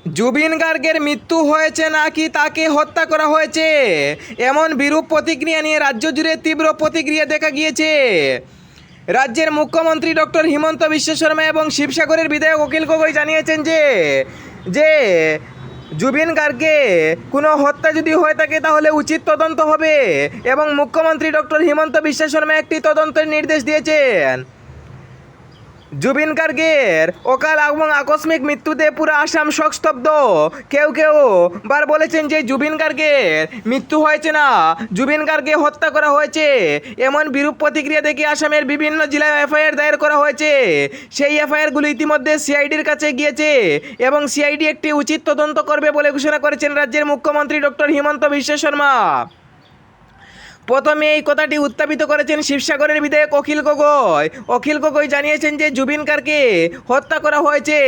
জুবিন গার্গের মৃত্যু হয়েছে নাকি তাকে হত্যা করা হয়েছে, এমন বিরূপ প্রতিক্রিয়া নিয়ে রাজ্য জুড়ে তীব্র প্রতিক্রিয়া দেখা গিয়েছে। রাজ্যের মুখ্যমন্ত্রী ডক্টর হিমন্ত বিশ্ব শর্মা এবং শিবসাগরের বিধায়ক অখিল গগৈ জানিয়েছেন যে যে জুবিন গার্গে কোনো হত্যা যদি হয়ে থাকে তাহলে উচিত তদন্ত হবে এবং মুখ্যমন্ত্রী ডক্টর হিমন্ত বিশ্ব শর্মা একটি তদন্তের নির্দেশ দিয়েছেন। জুবিন গার্গের অকাল এবং আকস্মিক মৃত্যুতে পুরো আসাম শোকস্তব্ধ। কেউ কেউ বার বলেছেন যে জুবিন গার্গের মৃত্যু হয়েছে না, জুবিন গার্গকে হত্যা করা হয়েছে। এমন বিরূপ প্রতিক্রিয়া দেখে আসামের বিভিন্ন জেলায় এফআইআর দায়ের করা হয়েছে। সেই এফআইআরগুলো ইতিমধ্যে সিআইডির কাছে গিয়েছে এবং সিআইডি একটি উচিত তদন্ত করবে বলে ঘোষণা করেছেন রাজ্যের মুখ্যমন্ত্রী ডক্টর হিমন্ত বিশ্ব শর্মা। প্রথমে এই কথাটি উত্থাপিত করেছেন শিবসাগরের বিধায়ক অখিল গগৈ। অখিল গগৈ জানিয়েছেন যে জুবিন গার্গকে হত্যা করা হয়েছে,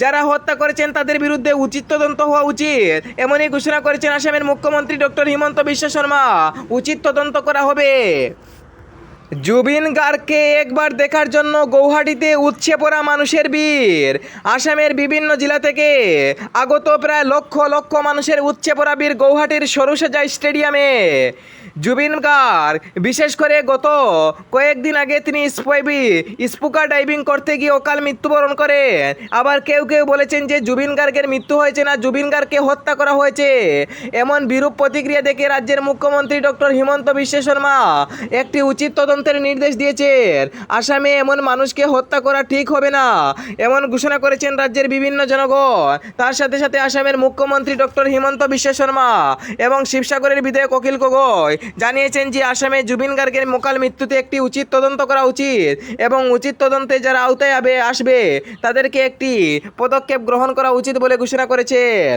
যারা হত্যা করেছেন তাদের বিরুদ্ধে উচিত তদন্ত হওয়া উচিত, এমনই ঘোষণা করেছেন আসামের মুখ্যমন্ত্রী ডক্টর হিমন্ত বিশ্ব শর্মা। উচিত তদন্ত করা হবে। জুবিন গার্গকে একবার দেখার জন্য গৌহাটিতে উপচে পড়া মানুষের ভিড়। আসামের বিভিন্ন জেলা থেকে আগত প্রায় লক্ষ লক্ষ মানুষের উপচে পড়া ভিড় গৌহাটির সরুসজাই স্টেডিয়ামে। জুবিন গার্গ বিশেষ করে গত কয়েকদিন আগে তিনি স্পুকা ডাইভিং করতে গিয়ে অকাল মৃত্যুবরণ করেন। আবার কেউ কেউ বলেছেন যে জুবিন গার্গের মৃত্যু হয়েছে না, জুবিন গার্গকে হত্যা করা হয়েছে। এমন বিরূপ প্রতিক্রিয়া দেখে রাজ্যের মুখ্যমন্ত্রী ডক্টর হিমন্ত বিশ্ব শর্মা একটি উচিত তদন্তের নির্দেশ দিয়েছেন। আসামে এমন মানুষকে হত্যা করা ঠিক হবে না, এমন ঘোষণা করেছেন রাজ্যের বিভিন্ন জনগণ। তার সাথে সাথে আসামের মুখ্যমন্ত্রী ডক্টর হিমন্ত বিশ্ব শর্মা এবং শিবসাগরের বিধায়ক অখিল গগৈ জানিয়েছেন যে আসামে জুবিন গার্গের অকাল মৃত্যুতে একটি উচিত তদন্ত করা উচিত এবং উচিত তদন্তে যারা আওতায় আসবে তাদেরকে একটি পদক্ষেপ গ্রহণ করা উচিত বলে ঘোষণা করেছেন।